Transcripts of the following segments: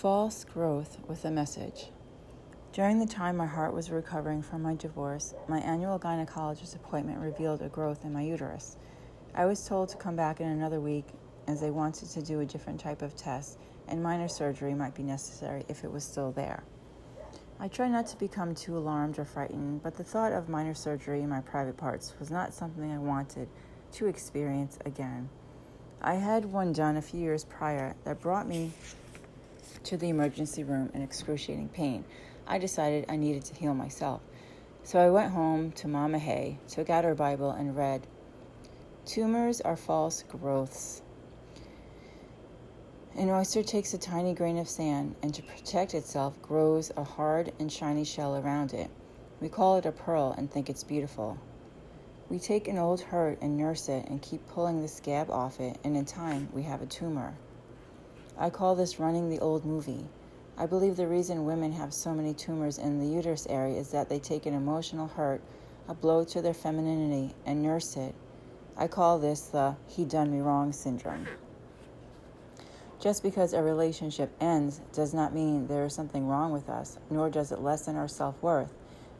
False growth with a message. During the time my heart was recovering from my divorce, my annual gynecologist appointment revealed a growth in my uterus. I was told to come back in another week as they wanted to do a different type of test and minor surgery might be necessary if it was still there. I tried not to become too alarmed or frightened, but the thought of minor surgery in my private parts was not something I wanted to experience again. I had one done a few years prior that brought me to the emergency room in excruciating pain. I decided I needed to heal myself. So I went home to Mama Hay, took out her Bible, and read, "Tumors are false growths. An oyster takes a tiny grain of sand and to protect itself grows a hard and shiny shell around it. We call it a pearl and think it's beautiful. We take an old hurt and nurse it and keep pulling the scab off it, and in time we have a tumor. I call this running the old movie. I believe the reason women have so many tumors in the uterus area is that they take an emotional hurt, a blow to their femininity, and nurse it. I call this the he done me wrong syndrome. Just because a relationship ends does not mean there is something wrong with us, nor does it lessen our self-worth.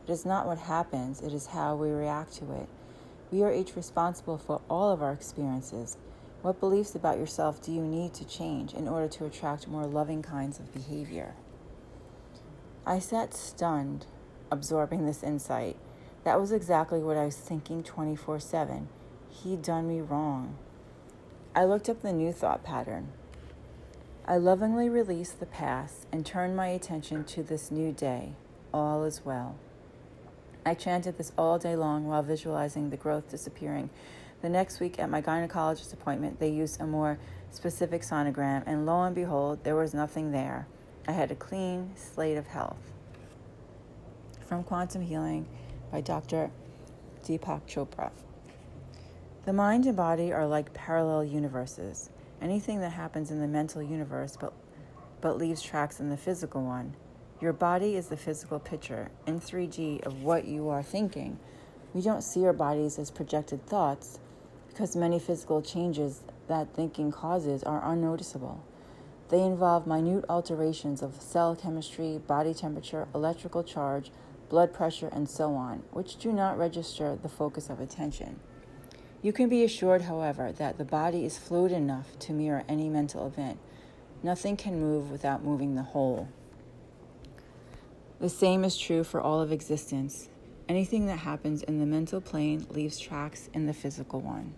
It is not what happens, it is how we react to it. We are each responsible for all of our experiences. What beliefs about yourself do you need to change in order to attract more loving kinds of behavior?" I sat stunned, absorbing this insight. That was exactly what I was thinking 24/7. He'd done me wrong. I looked up the new thought pattern. I lovingly released the past and turned my attention to this new day. All is well. I chanted this all day long while visualizing the growth disappearing. The next week at my gynecologist appointment, they used a more specific sonogram, and lo and behold, there was nothing there. I had a clean slate of health. From Quantum Healing by Dr. Deepak Chopra. The mind and body are like parallel universes. Anything that happens in the mental universe but leaves tracks in the physical one. Your body is the physical picture in 3D of what you are thinking. We don't see our bodies as projected thoughts because many physical changes that thinking causes are unnoticeable. They involve minute alterations of cell chemistry, body temperature, electrical charge, blood pressure, and so on, which do not register the focus of attention. You can be assured, however, that the body is fluid enough to mirror any mental event. Nothing can move without moving the whole. The same is true for all of existence. Anything that happens in the mental plane leaves tracks in the physical one.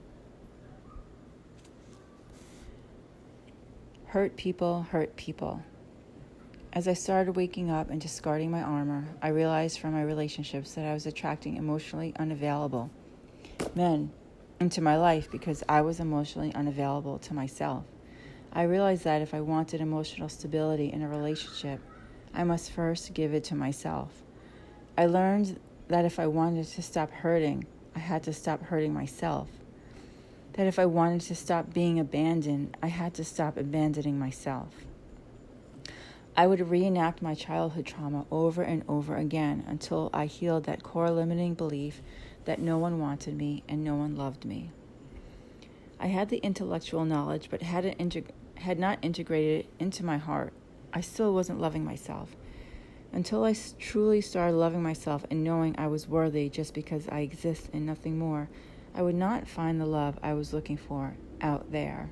Hurt people hurt people. As I started waking up and discarding my armor, I realized from my relationships that I was attracting emotionally unavailable men into my life because I was emotionally unavailable to myself. I realized that if I wanted emotional stability in a relationship, I must first give it to myself. I learned that if I wanted to stop hurting, I had to stop hurting myself. That if I wanted to stop being abandoned, I had to stop abandoning myself. I would reenact my childhood trauma over and over again until I healed that core limiting belief that no one wanted me and no one loved me. I had the intellectual knowledge but had not integrated it into my heart. I still wasn't loving myself. Until I truly started loving myself and knowing I was worthy just because I exist and nothing more, I would not find the love I was looking for out there.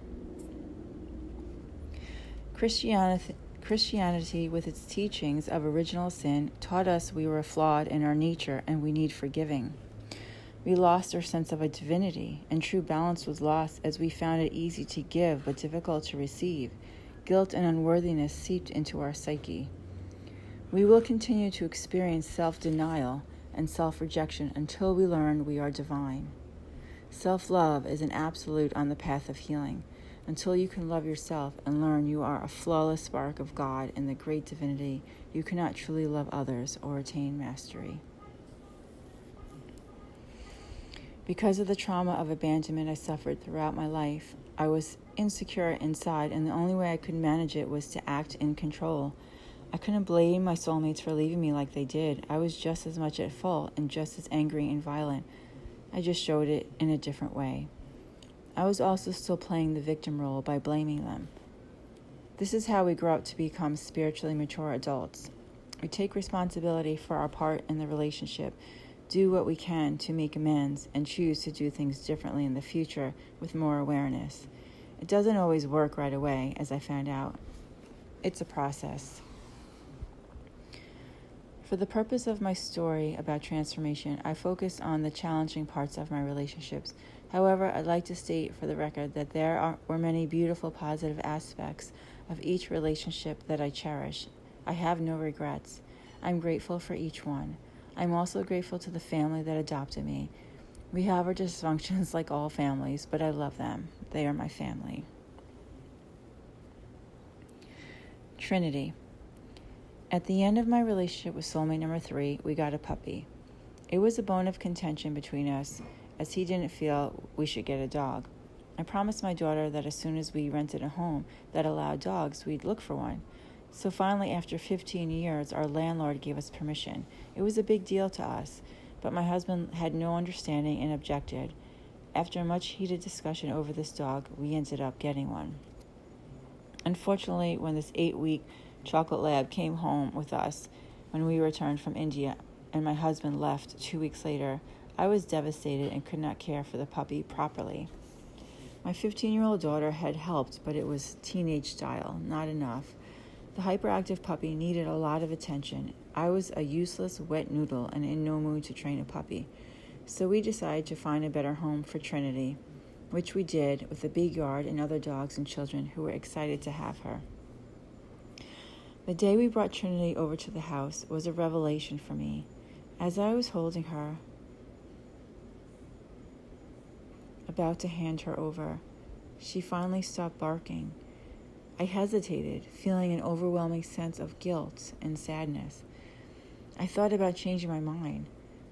Christianity, with its teachings of original sin, taught us we were flawed in our nature and we need forgiving. We lost our sense of a divinity, and true balance was lost as we found it easy to give but difficult to receive. Guilt and unworthiness seeped into our psyche. We will continue to experience self-denial and self-rejection until we learn we are divine. Self-love is an absolute on the path of healing. Until you can love yourself and learn you are a flawless spark of God and the great divinity, you cannot truly love others or attain mastery. Because of the trauma of abandonment I suffered throughout my life, I was insecure inside, and the only way I could manage it was to act in control. I couldn't blame my soulmates for leaving me like they did. I was just as much at fault and just as angry and violent. I just showed it in a different way. I was also still playing the victim role by blaming them. This is how we grow up to become spiritually mature adults. We take responsibility for our part in the relationship, do what we can to make amends, and choose to do things differently in the future with more awareness. It doesn't always work right away, as I found out. It's a process. For the purpose of my story about transformation, I focus on the challenging parts of my relationships. However, I'd like to state for the record that there were many beautiful positive aspects of each relationship that I cherish. I have no regrets. I'm grateful for each one. I'm also grateful to the family that adopted me. We have our dysfunctions like all families, but I love them. They are my family. Trinity. At the end of my relationship with soulmate number 3, we got a puppy. It was a bone of contention between us, as he didn't feel we should get a dog. I promised my daughter that as soon as we rented a home that allowed dogs, we'd look for one. So finally, after 15 years, our landlord gave us permission. It was a big deal to us, but my husband had no understanding and objected. After much heated discussion over this dog, we ended up getting one. Unfortunately, when this 8-week chocolate lab came home with us when we returned from India and my husband left 2 weeks later, I was devastated and could not care for the puppy properly. My 15-year-old daughter had helped, but it was teenage style, not enough. The hyperactive puppy needed a lot of attention. I was a useless wet noodle and in no mood to train a puppy. So we decided to find a better home for Trinity, which we did with a big yard and other dogs and children who were excited to have her. The day we brought Trinity over to the house was a revelation for me. As I was holding her, about to hand her over, she finally stopped barking. I hesitated, feeling an overwhelming sense of guilt and sadness. I thought about changing my mind,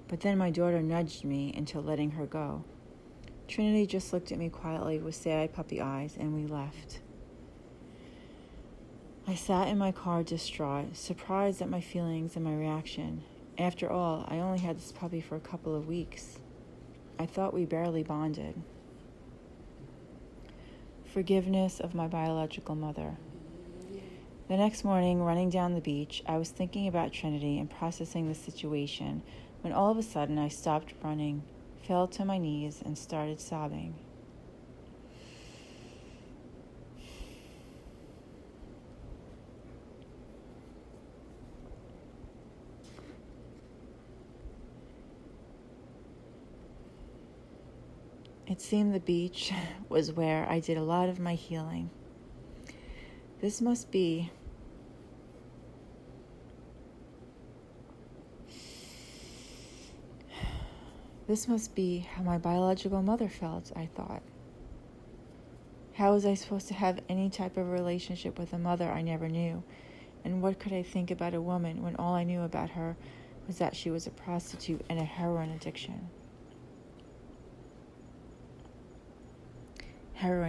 but then my daughter nudged me into letting her go. Trinity just looked at me quietly with sad puppy eyes, and we left. I sat in my car distraught, surprised at my feelings and my reaction. After all, I only had this puppy for a couple of weeks. I thought we barely bonded. Forgiveness of my biological mother. The next morning, running down the beach, I was thinking about Trinity and processing the situation when all of a sudden I stopped running, fell to my knees, and started sobbing. It seemed the beach was where I did a lot of my healing. This must be how my biological mother felt, I thought. How was I supposed to have any type of relationship with a mother I never knew? And what could I think about a woman when all I knew about her was that she was a prostitute and a heroin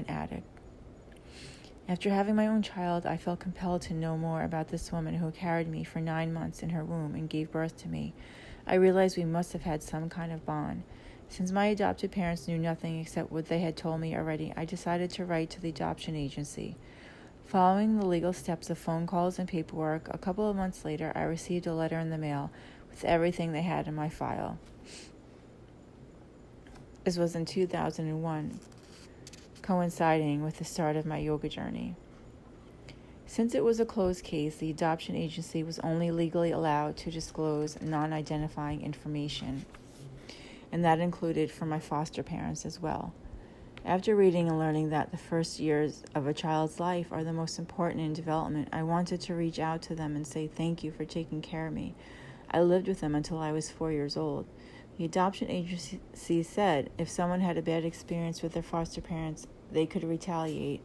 addict. After having my own child, I felt compelled to know more about this woman who carried me for 9 months in her womb and gave birth to me. I realized we must have had some kind of bond. Since my adopted parents knew nothing except what they had told me already, I decided to write to the adoption agency. Following the legal steps of phone calls and paperwork, a couple of months later, I received a letter in the mail with everything they had in my file. This was in 2001. Coinciding with the start of my yoga journey. Since it was a closed case, the adoption agency was only legally allowed to disclose non-identifying information, and that included for my foster parents as well. After reading and learning that the first years of a child's life are the most important in development, I wanted to reach out to them and say thank you for taking care of me. I lived with them until I was 4 years old. The adoption agency said if someone had a bad experience with their foster parents, they could retaliate,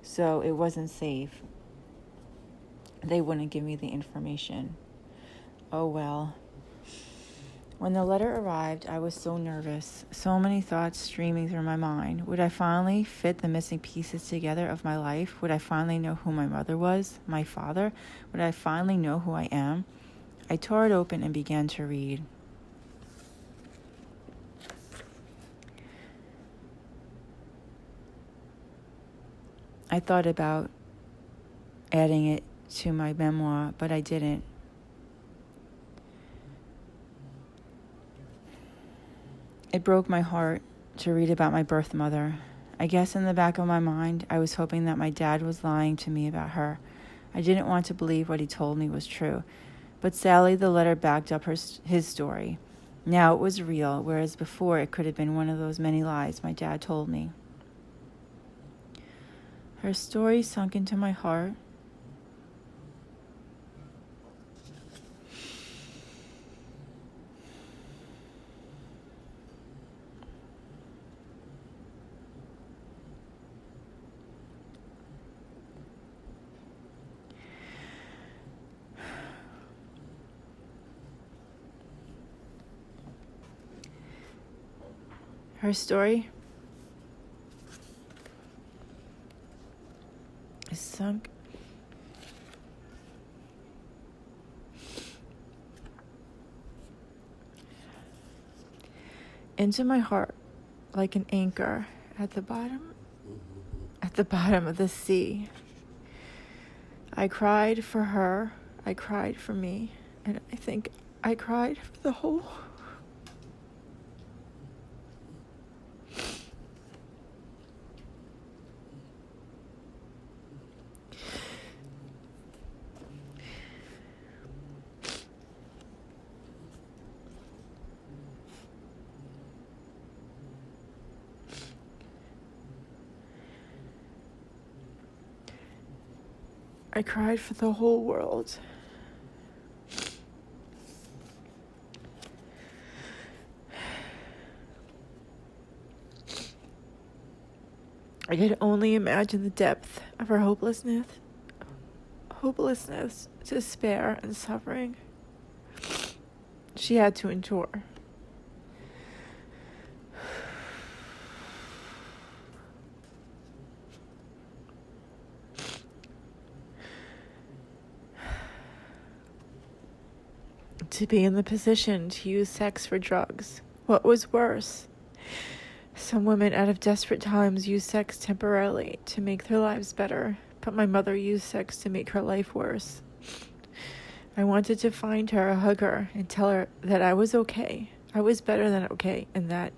so it wasn't safe. They wouldn't give me the information. Oh well. When the letter arrived, I was so nervous, so many thoughts streaming through my mind. Would I finally fit the missing pieces together of my life? Would I finally know who my mother was, my father? Would I finally know who I am? I tore it open and began to read. I thought about adding it to my memoir, but I didn't. It broke my heart to read about my birth mother. I guess in the back of my mind, I was hoping that my dad was lying to me about her. I didn't want to believe what he told me was true. But sadly, the letter backed up his story. Now it was real, whereas before it could have been one of those many lies my dad told me. Her story sunk into my heart. Her story is sunk into my heart like an anchor at the bottom of the sea. I cried for her, I cried for me, and I think I cried for the whole. I cried for the whole world. I could only imagine the depth of her hopelessness, despair, and suffering she had to endure. To be in the position to use sex for drugs. What was worse? Some women out of desperate times use sex temporarily to make their lives better, but my mother used sex to make her life worse. I wanted to find her, hug her, and tell her that I was okay. I was better than okay, and that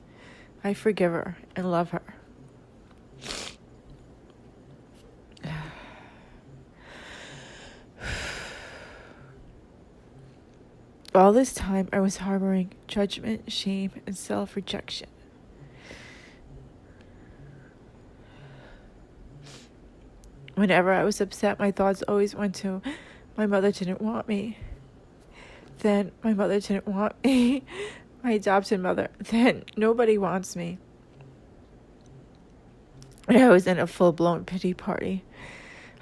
I forgive her and love her. All this time, I was harboring judgment, shame, and self-rejection. Whenever I was upset, my thoughts always went to, my mother didn't want me. Then, my mother didn't want me. My adopted mother. Then, nobody wants me. And I was in a full-blown pity party.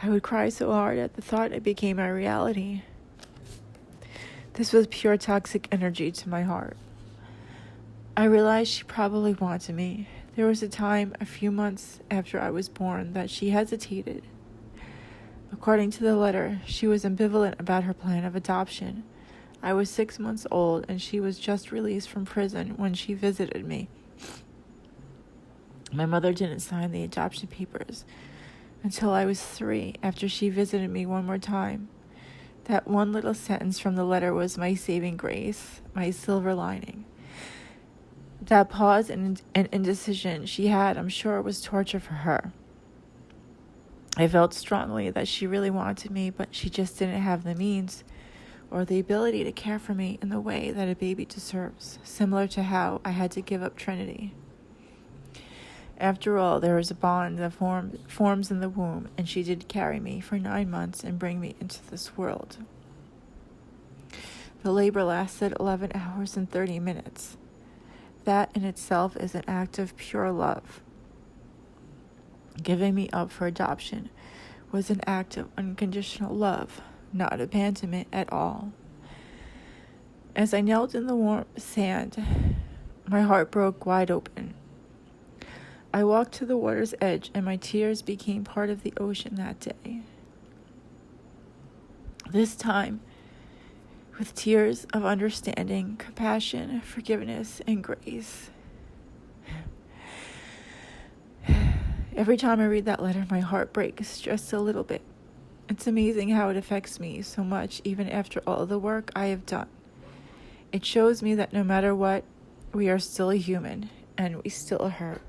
I would cry so hard at the thought it became my reality. This was pure toxic energy to my heart. I realized she probably wanted me. There was a time, a few months after I was born, that she hesitated. According to the letter, she was ambivalent about her plan of adoption. I was 6 months old, and she was just released from prison when she visited me. My mother didn't sign the adoption papers until I was 3, after she visited me one more time. That one little sentence from the letter was my saving grace, my silver lining. That pause and indecision she had, I'm sure, was torture for her. I felt strongly that she really wanted me, but she just didn't have the means or the ability to care for me in the way that a baby deserves, similar to how I had to give up Trinity. After all, there is a bond that forms in the womb, and she did carry me for 9 months and bring me into this world. The labor lasted 11 hours and 30 minutes. That in itself is an act of pure love. Giving me up for adoption was an act of unconditional love, not abandonment at all. As I knelt in the warm sand, my heart broke wide open. I walked to the water's edge, and my tears became part of the ocean that day. This time, with tears of understanding, compassion, forgiveness, and grace. Every time I read that letter, my heart breaks just a little bit. It's amazing how it affects me so much, even after all the work I have done. It shows me that no matter what, we are still human and we still hurt.